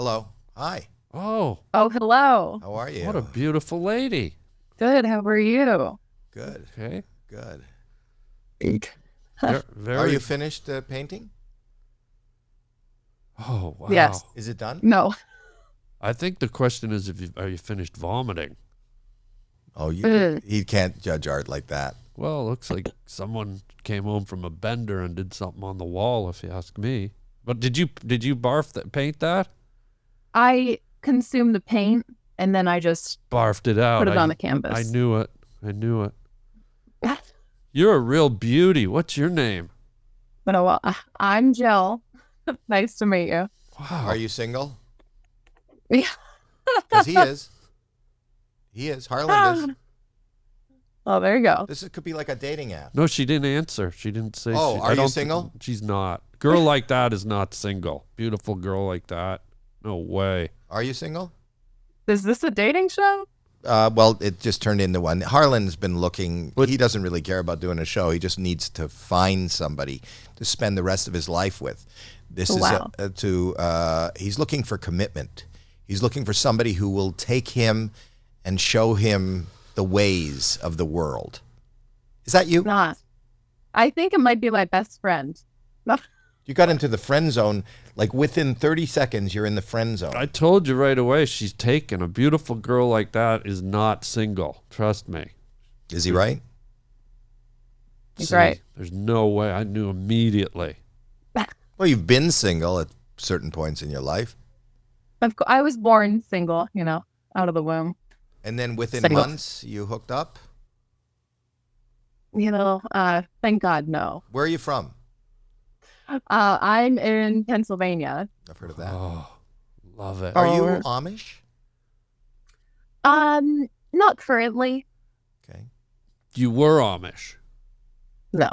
Hello. Hi. Oh, Oh, hello. How are you? what a beautiful lady. Good. How are you? Good. Okay. Good. Very. Are you finished painting? Oh, wow. Yes. Is it done? No. I think the question is, are you finished vomiting? Oh, he can't judge art like that. Well, it looks like someone came home from a bender and did something on the wall, if you ask me. But did you paint that? I consumed the paint and then I just Barfed it out. put it on the canvas. I knew it. You're a real beauty. What's your name? But I'm Jill. Nice to meet you. Wow. Are you single? Yeah. Because he is. He is. Harland is. Oh, there you go. This could be like a dating app. No, she didn't answer. She didn't say. Oh, are you single? She's not. Girl like that is not single. Beautiful girl like that. No way. Are you single? Is this a dating show? Well, it just turned into one. Harlan's been looking. But- he doesn't really care about doing a show. He just needs to find somebody to spend the rest of his life with. This Wow. is he's looking for commitment. He's looking for somebody who will take him and show him the ways of the world. Is that you? Not. I think it might be my best friend. No. You got into the friend zone, like within 30 seconds, you're in the friend zone. I told you right away. She's taken. A beautiful girl like that is not single. Trust me. Is he right? He's See, right. There's no way. I knew immediately. Well, you've been single at certain points in your life. I was born single, out of the womb. And then within Single. months, you hooked up? Thank God, no. Where are you from? I'm in Pennsylvania. I've heard of that. Oh, love it. Are you Oh. Amish? Not currently. Okay. You were Amish. No.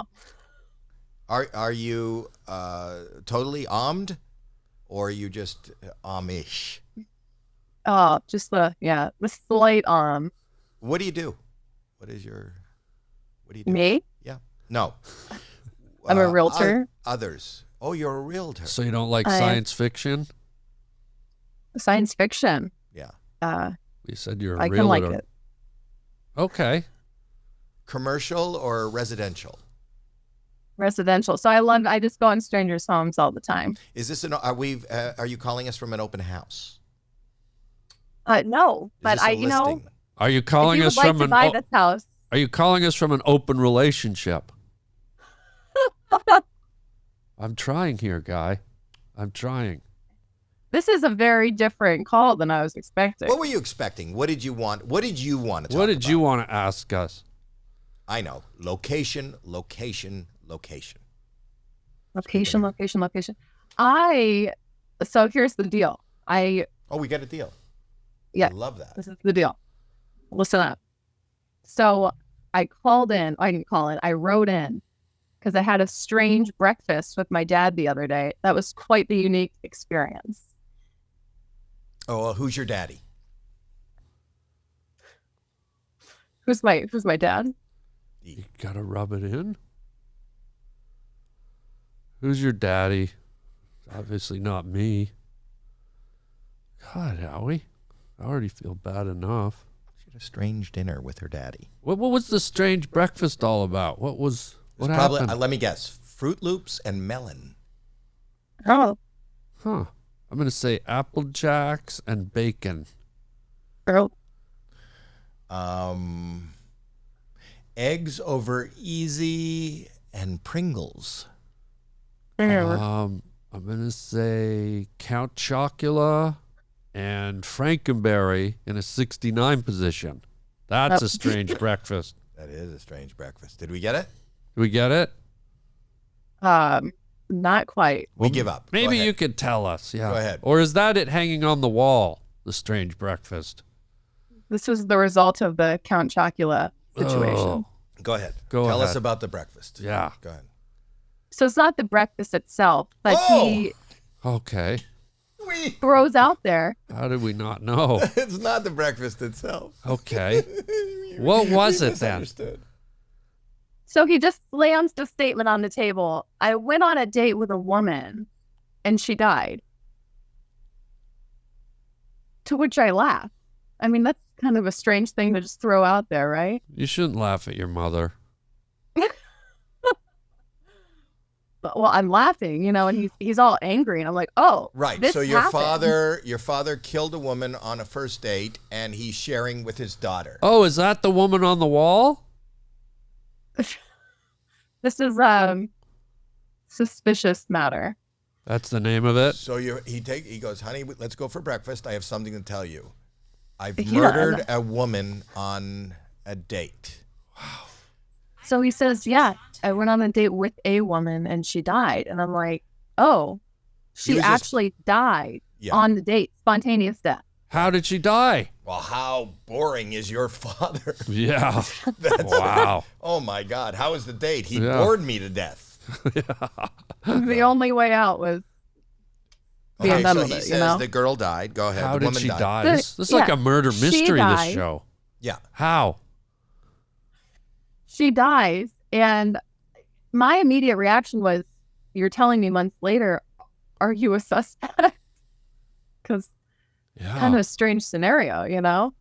Are you totally armed, or are you just Amish? Oh, just the slight What do you do? What do you do? me. Yeah. No. I'm a realtor. Others. Oh, you're a realtor. So you don't like I- science fiction? Science fiction. Yeah. You said you're a I realtor. can like it. Okay. Commercial or residential? Residential. So I just go on strangers' homes all the time. Is this are you calling us from an open house? No, Is but this a listing? Are you if calling you us would like from to an? buy this house, Are you calling us from an open relationship? I'm trying here, guy. I'm trying. this is a very different call than I was expecting. What were you expecting? What did you want? What did you want to talk What did you about? want to ask us? I know. Location, location, location. Location. So here's the deal. Oh, we got a deal. Yeah. I love that. This is the deal. Listen up. So I called in. I didn't call in. I wrote in because I had a strange breakfast with my dad the other day. That was quite the unique experience. Oh, well, who's your daddy? Who's my dad? You gotta rub it in. Who's your daddy? Obviously not me. God, Howie, I already feel bad enough. She had a strange dinner with her daddy. What was the strange breakfast all about? What Probably, happened? let me guess. Fruit Loops and melon. Oh, Huh. I'm gonna say Apple Jacks and bacon. girl. Eggs over easy and Pringles. I'm gonna say Count Chocula and Frankenberry in a 69 position. That's Oh. a strange breakfast. That is a strange breakfast. Did we get it? Do we get it? Not quite. We give up. Go Maybe ahead. you could tell us. Yeah. Go ahead. Or is that it hanging on the wall? The strange breakfast. This was the result of the Count Chocula situation. Oh, Go ahead. Go Tell us ahead. about the breakfast. Yeah. Go ahead. So it's not the breakfast itself, but he okay. throws out there. How did we not know? It's not the breakfast itself. Okay. What was You it then? misunderstood. So he just slams the statement on the table. I went on a date with a woman and she died. To which I laugh. I mean, that's kind of a strange thing to just throw out there, right? You shouldn't laugh at your mother. But, well, I'm laughing, you know, and he's all angry, and I'm like, oh, Right. this So your happened. father killed a woman on a first date, and he's sharing with his daughter. Oh, is that the woman on the wall? This is suspicious matter. That's the name of it. So he goes, honey, let's go for breakfast. I have something to tell you. I've Yeah. murdered a woman on a date. So he says, yeah, I went on a date with a woman and she died. And I'm like, oh, He she was just- actually died Yeah. on the date, spontaneous death. How did she die? Well, how boring is your father? Yeah. That's, Wow. Oh my God. How was the date? He Yeah. bored me to death. The only way out was being Okay, done so with he it, says you know? the girl died. Go ahead. How the did woman she died. die? The- This is like yeah, a murder she mystery, this died. show. Yeah. How? She dies. And my immediate reaction was, you're telling me months later, are you a suspect? Because Yeah. kind of a strange scenario, you know?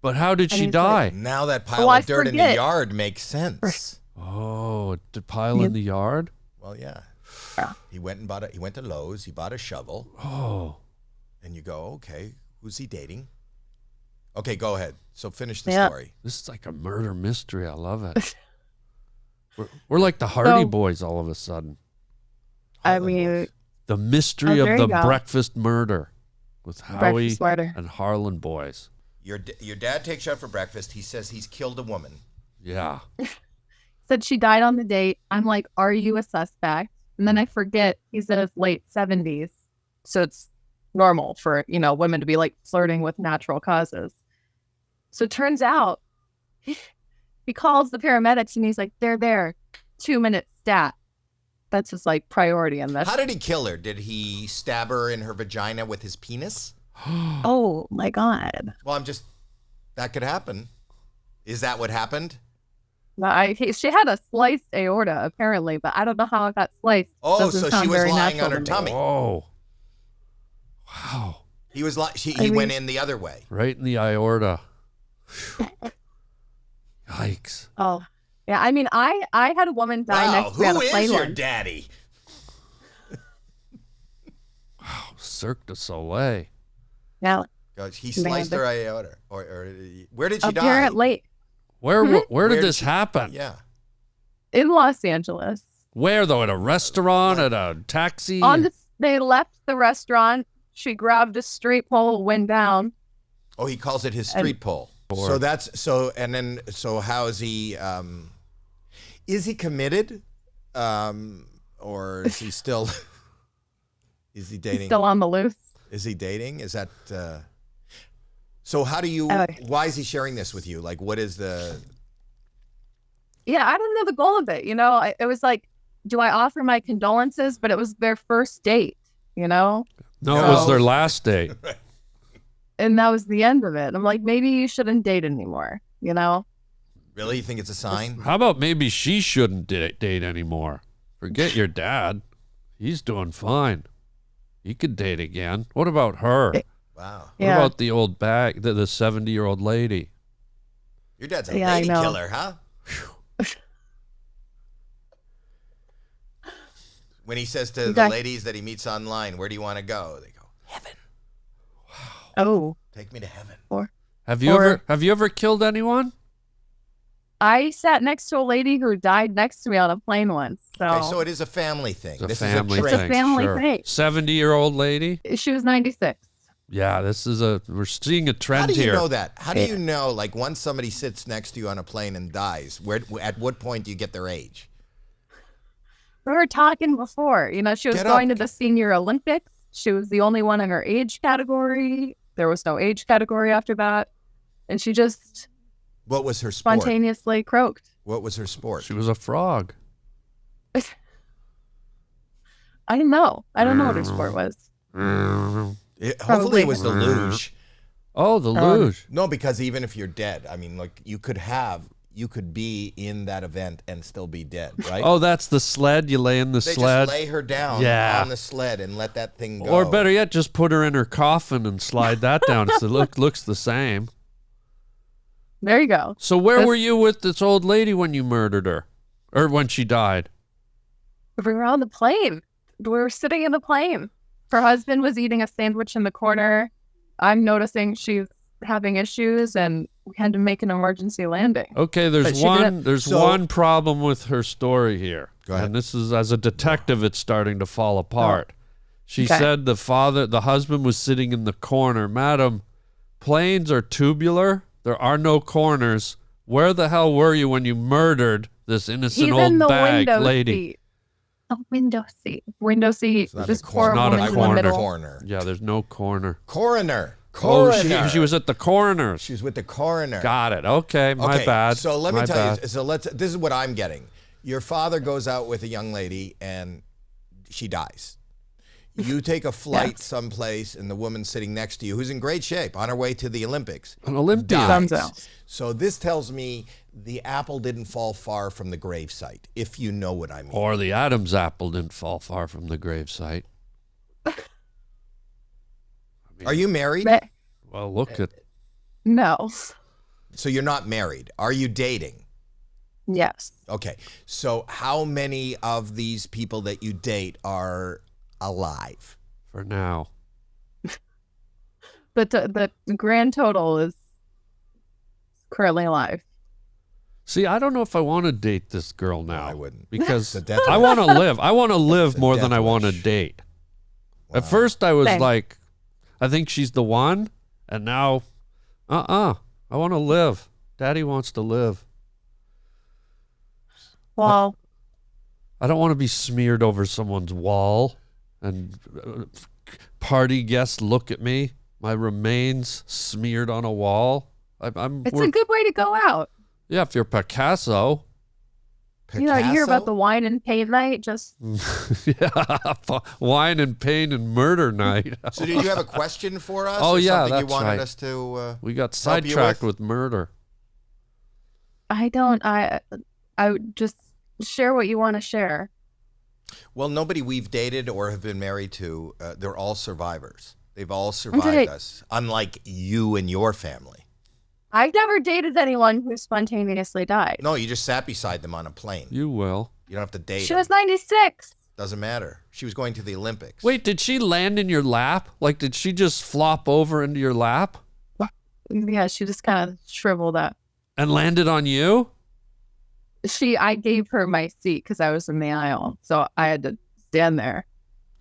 But how did And she he's die? like- Now that pile Oh, I of dirt in the forget. yard makes sense. Oh, to pile Yeah. in the yard? Well, yeah. Yeah. He went to Lowe's. He bought a shovel. Oh. And you go, okay, who's he dating? Okay, go ahead. So finish the Yeah. story. This is like a murder mystery. I love it. We're like the Hardy So- Boys all of a sudden. I Heartland mean, Boys. The mystery Oh, of there the you go. breakfast murder with Howie breakfast smarter. and Harlan Boys. Your dad takes you out for breakfast. He says he's killed a woman. Yeah. Said she died on the date. I'm like, are you a suspect? And then I forget he's in his late 70s. So it's normal for, you know, women to be like flirting with natural causes. So it turns out he calls the paramedics and he's like, they're there. 2-minute stat. That's his like priority in this. How did he kill her? Did he stab her in her vagina with his penis? Oh my God. Well, that could happen. Is that what happened? She had a sliced aorta apparently, but I don't know how it got sliced. Oh, Doesn't so she sound was very lying natural on her to me. tummy. Whoa. Wow. He was like he mean- went in the other way. Right in the aorta. Yikes. Oh, yeah. I mean, I had a woman die Wow, next to me on a who plane is your once. daddy? Cirque du Soleil. Yeah, Gosh, he Man, sliced her aorta. Or where did she die? apparently Where Mhm. where did Where this did she- happen? Yeah. in Los Angeles. Where though? At a restaurant? At a taxi? They left the restaurant. She grabbed a straight pole, went down. Oh, he calls it his street pole. Or- So how is he? Is he committed, or is he still? Is he dating? Still on the loose. Is he dating? Is that? So how do you? Why is he sharing this with you? Like, what is the? Yeah, I don't know the goal of it. You know, it was like, do I offer my condolences? But it was their first date. You know, no, it No. was their last date. and that was the end of it. I'm like, maybe you shouldn't date anymore. You know. Really, you think it's a sign? How about maybe she shouldn't date anymore? Forget your dad. He's doing fine. He could date again. What about her? Wow, What Yeah. about the old bag, the 70-year-old lady? your dad's a Yeah, I lady know. killer, huh? When he says to the Okay. ladies that he meets online, "Where do you want to go?" They go, "Heaven. Oh, Take me to heaven." Have you ever killed anyone? I sat next to a lady who died next to me on a plane once. So, Okay, so it is a family thing. It's a This family is a It's a trait. thing. family sure. thing. 70-year-old lady? she was 96. Yeah, we're seeing a How trend do you here. know that? How do Yeah. you know, like, once somebody sits next to you on a plane and dies, at what point do you get their age? We were talking before. You know, she was Get going up. to the Senior Olympics. She was the only one in her age category. There was no age category after that. And she just What was her sport? spontaneously croaked. What was her sport? She was a frog. I don't know. I don't know what her sport was. Oh, Hopefully it was the Probably. luge. the luge. No, because even if you're dead, I mean, like, you could have, you could be in that event and still be dead, right? Oh, that's the sled. You lay in the they sled. just lay her down Yeah. on the sled and let that thing go. Or better yet, just put her in her coffin and slide that down. So it looks the same. There you go. So where were you with this old lady when you murdered her? Or when she died? We were on the plane. We were sitting in the plane. Her husband was eating a sandwich in the corner. I'm noticing she's having issues, and we had to make an emergency landing. Okay, there's one problem with her story here. Go ahead. And this is, as a detective, it's starting to fall apart. She Okay. said the husband was sitting in the corner. Madam, planes are tubular. There are no corners. Where the hell were you when you murdered this innocent He's old in the bag window lady? seat. A window seat. Window seat. It's not This a poor corner. Not a woman's in the corner. middle. Corner. Yeah, there's no corner. Coroner. Oh, Coroner. she was at the coroner's. She was with the coroner. Got it. Okay, my bad. So let me My tell bad. you. So this is what I'm getting. Your father goes out with a young lady and she dies. You take a flight someplace and the woman sitting next to you, who's in great shape, on her way to the Olympics, An Olympian. dies. Thumbs out. So this tells me the apple didn't fall far from the gravesite, if you know what I mean. Or the Adam's apple didn't fall far from the gravesite. Are you married? Well, look at No. So you're not married. Are you dating? Yes. Okay. So how many of these people that you date are alive? for now. But the grand total is currently alive. See, I don't know if I want to date this girl now. I wouldn't. Because It's a death I wish. want to live. I want to live It's a more than death I want to wish. date. At Wow. first, I was Same. like, I think she's the one. And now, I want to live. Daddy wants to live. Well, I don't want to be smeared over someone's wall and party guests look at me. My remains smeared on a wall. it's a good way to go out. Yeah, if you're Picasso. You know, you hear about the Picasso? wine and paint night. Just Yeah, wine and pain and murder night. So did you have a question for us? Oh, or yeah, something you that's wanted right. us to. We got Help you sidetracked with? with murder. I don't. I would just share what you want to share. Well, nobody we've dated or have been married to, they're all survivors. They've all Okay. survived us, unlike you and your family. I've never dated anyone who spontaneously died. No, you just sat beside them on a plane. You will. You don't have to date She them. was 96. Doesn't matter. She was going to the Olympics. Wait, did she land in your lap? Like, did she just flop over into your lap Yeah, she just kind of shriveled up. and landed on you? I gave her my seat because I was in the aisle, so I had to stand there.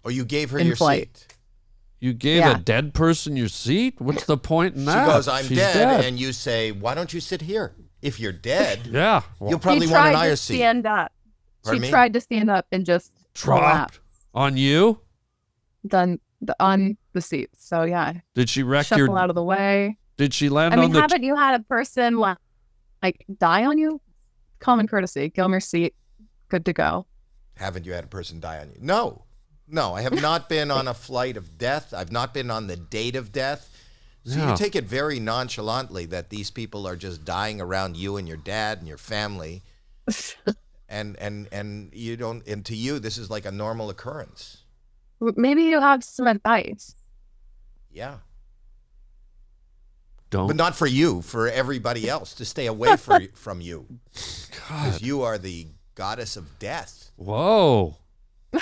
Oh, you gave her In your flight. seat. You gave Yeah. a dead person your seat? What's the point in She that? goes, I'm She's dead. And you say, why don't you sit here? If you're dead, Yeah. you'll probably She want an tried aisle to seat. stand up. Pardon She me? tried to stand up and just Dropped collapsed on you? on the seats. So yeah, Did she wreck shuffle your... out of the way. Did she land I mean, on the... haven't you had a person like die on you? Common courtesy. Give them your seat. Good to go. Haven't you had a person die on you? No. No, I have not been on a flight of death. I've not been on the date of death. So Yeah. you take it very nonchalantly that these people are just dying around you and your dad and your family. And you don't, and to you, this is like a normal occurrence. Maybe you have some advice. Yeah. Don't. But not for you, for everybody else to stay away from you. Because you are the goddess of death, Whoa.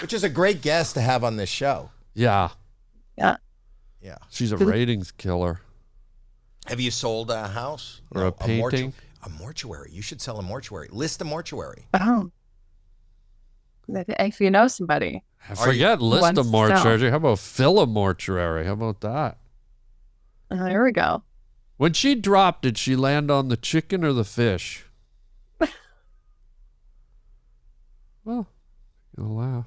which is a great guest to have on this show. Yeah. Yeah. Yeah. She's a ratings killer. Have you sold a house? Or a painting? A mortuary. You should sell a mortuary. List a mortuary. Oh. If you know somebody. Forget list wants a to mortuary. How about fill a mortuary? How about that? There we go. When she dropped, did she land on the chicken or the fish? Well, you'll laugh.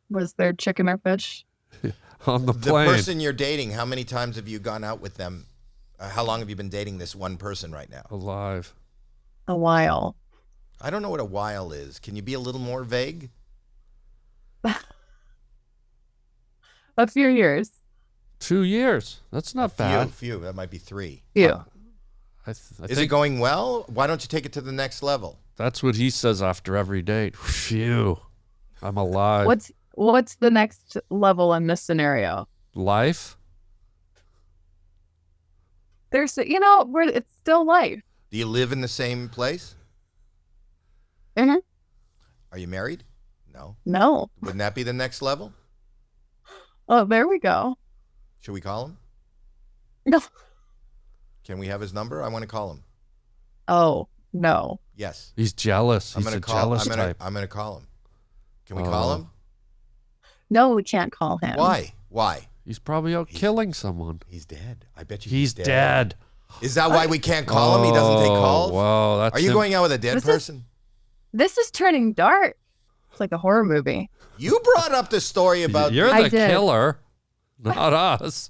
Was there chicken or fish? On the The plane. person you're dating, how many times have you gone out with them? How long have you been dating this one person right now? Alive. A while. I don't know what a while is. Can you be a little more vague? A few years. 2 years. That's not bad. Few. That might be 3. Few. Is it going well? Why don't you take it to the next level? That's what he says after every date. Phew, I'm alive. What's the next level in this scenario? Life? There's, it's still life. Do you live in the same place? Mm-hmm. Are you married? No. No. Wouldn't that be the next level? Oh, there we go. Should we call him? No. Can we have his number? I want to call him. Oh, no. Yes. He's jealous. He's a jealous type. I'm going to call him. Can we call him? No, we can't call him. Why? Why? He's probably out killing someone. He's dead. I bet you he's dead. Is that why we can't call him? He doesn't take calls? Wow, that's Are you going out with a dead person? This is turning dark. It's like a horror movie. You brought up the story about... You're the killer, not us.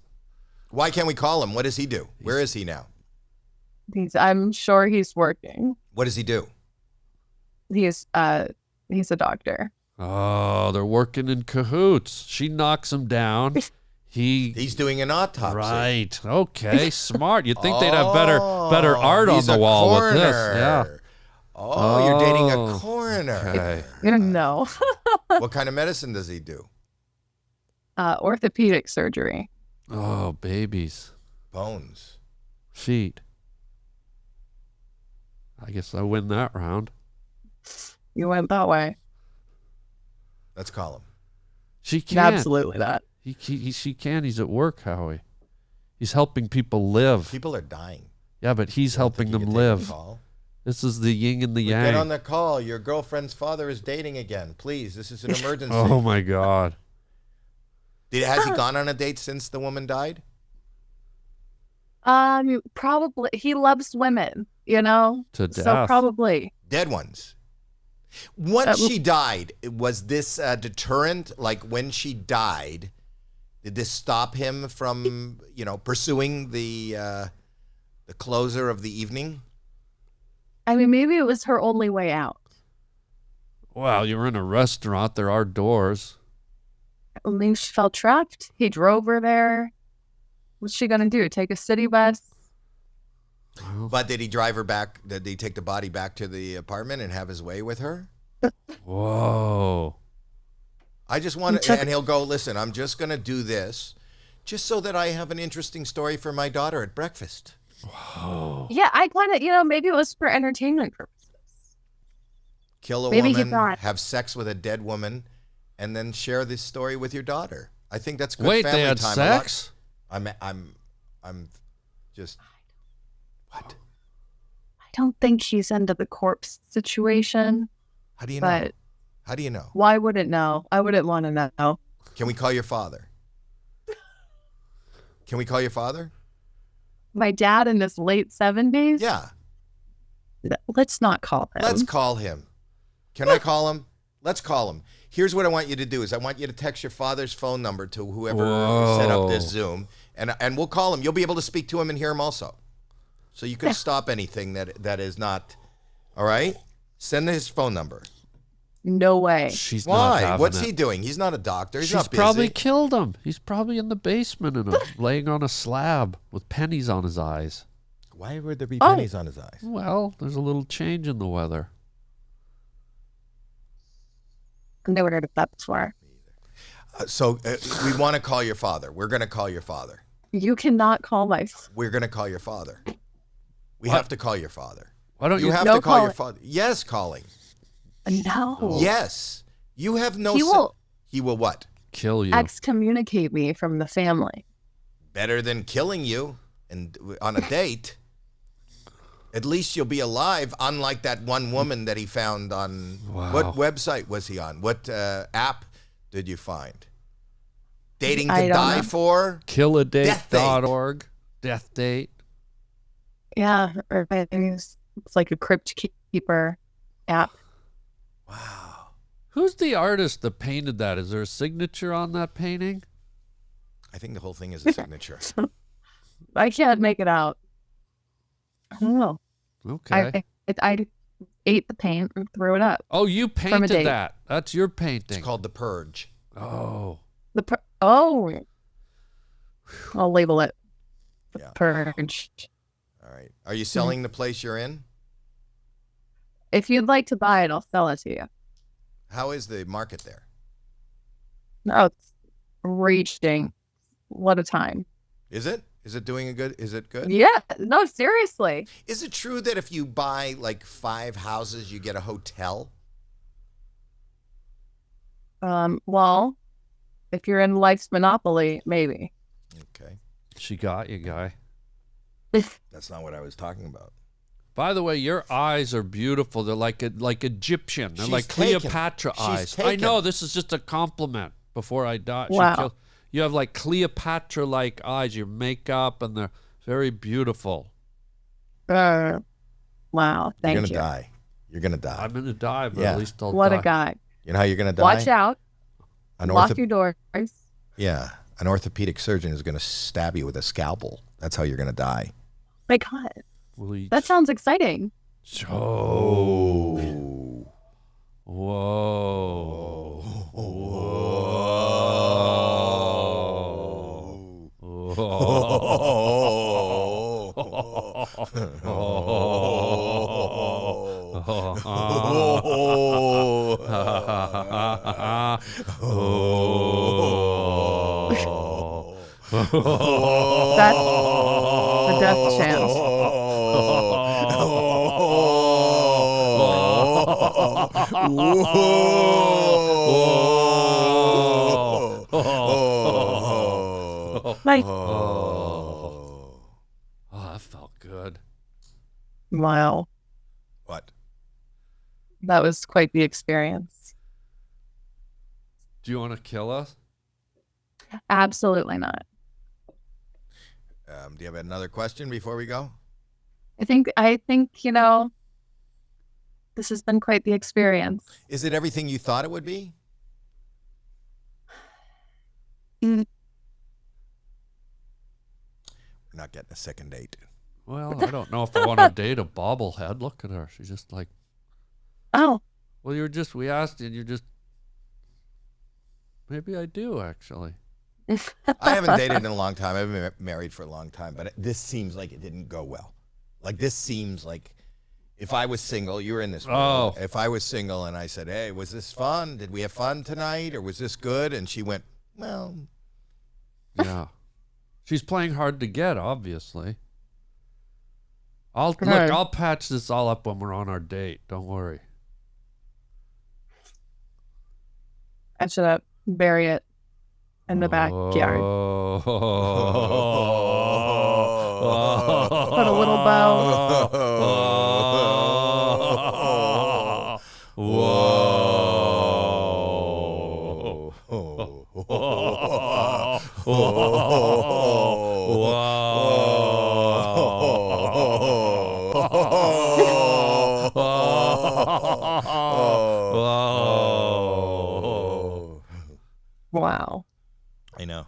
Why can't we call him? What does he do? Where is he now? I'm sure he's working. What does he do? He's a doctor. Oh, they're working in cahoots. She knocks him down. He's doing an autopsy. Right. Okay. Smart. You'd think they'd have better art on the wall with this. Yeah. Oh, you're dating a coroner. Okay. No. What kind of medicine does he do? Orthopedic surgery. Oh, babies. Bones. Feet. I guess I win that round. You went that way. Let's call him. She can't. Absolutely not. She can. He's at work, Howie. He's helping people live. People are dying. Yeah, but he's helping them live. This is the yin and the yang. Get on the call. Your girlfriend's father is dating again. Please, this is an emergency. Oh, my God. Has he gone on a date since the woman died? Probably. He loves women, to death. So probably. Dead ones. Once she died, was this a deterrent? Like when she died, did this stop him from, pursuing the closer of the evening? I mean, maybe it was her only way out. Well, you're in a restaurant. There are doors. I mean, she felt trapped. He drove her there. What's she going to do? Take a city bus? But did he drive her back? Did he take the body back to the apartment and have his way with her? Whoa. I just want to, and he'll go, listen, I'm just going to do this just so that I have an interesting story for my daughter at breakfast. Whoa. Yeah, I kind of, maybe it was for entertainment purposes. Kill a woman, have sex with a dead woman, and then share this story with your daughter. I think that's good family time. Wait, they had sex? I'm just... What? I don't think she's into the corpse situation. How do you know? How do you know? Well, I wouldn't know. I wouldn't want to know. Can we call your father? Can we call your father? My dad in his late 70s? Yeah. Let's not call him. Let's call him. Can I call him? Let's call him. Here's what I want you to do is I want you to text your father's phone number to whoever set up this Zoom, and we'll call him. You'll be able to speak to him and hear him also. So you can stop anything that is not, all right? Send his phone number. No way. She's Why? Not What's he doing? He's not a doctor. He's not busy. Probably killed him. He's probably in the basement and laying on a slab with pennies on his eyes. Why would there be pennies on his eyes? Well, there's a little change in the weather. I've never heard of that before. So we want to call your father. We're going to call your father. You cannot call my... We're going to call your father. We have to call your father. Why don't you have to call your father? Yes, calling. No. Yes. You have no... He will what? Kill you. Excommunicate me from the family. Better than killing you and on a date. At least you'll be alive, unlike that one woman that he found on... Wow. What website was he on? What app did you find? Dating to Die For? Killadate.org. Death date. Yeah, or it's like a crypt keeper app. Wow. Who's the artist that painted that? Is there a signature on that painting? I think the whole thing is a signature. I can't make it out. I don't know. Okay. I ate the paint and threw it up. Oh, you painted that. That's your painting. It's called The Purge. Oh. I'll label it The Purge. All right. Are you selling the place you're in? If you'd like to buy it, I'll sell it to you. How is the market there? No, it's raging. What a time. Is it? Is it doing good? Is it good? Yeah. No, seriously. Is it true that if you buy like 5 houses, you get a hotel? Well, if you're in life's monopoly, maybe. Okay. She got you, guy. That's not what I was talking about. By the way, your eyes are beautiful. They're like Egyptian. They're She's like taken. Cleopatra She's eyes. I taken. know, this is just a compliment before I die. She Wow. killed- you have like Cleopatra-like eyes. Your makeup, and they're very beautiful. Wow. You're Thank gonna you. die. You're gonna die. I'm gonna die, but Yeah. at least I'll What die. a guy. You know how you're gonna die? Watch out. An Lock your doors. Yeah, an orthopedic surgeon is gonna stab you with a scalpel. That's how you're gonna die. My God. Will he That sounds exciting. Oh. Whoa. Whoa. That's the death chance. Like, Oh, that felt good. wow. What? That was quite the experience. Do you want to kill us? Absolutely not. Do you have another question before we go? I think, this has been quite the experience. Is it everything you thought it would be? Mm. We're not getting a second date. Well, I don't know if I want to date a bobblehead. Look at her. She's just like, Oh, well, we asked you, and you're just, maybe I do, actually. I haven't dated in a long time. I've been married for a long time, but this seems like it didn't go well. Like, this seems like if I was single, you were in this world. Oh. If I was single and I said, hey, was this fun? Did we have fun tonight? Or was this good? And she went, well, Yeah. She's playing hard to get, obviously. Okay. Look, I'll patch this all up when we're on our date. Don't worry. I should have bury it in the backyard. Put a little bow. Wow. I know.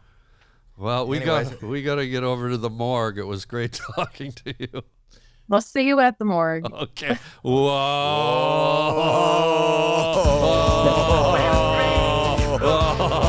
Well, we Anyways. got to get over to the morgue. It was great talking to you. We'll see you at the morgue. Okay. Whoa. Whoa.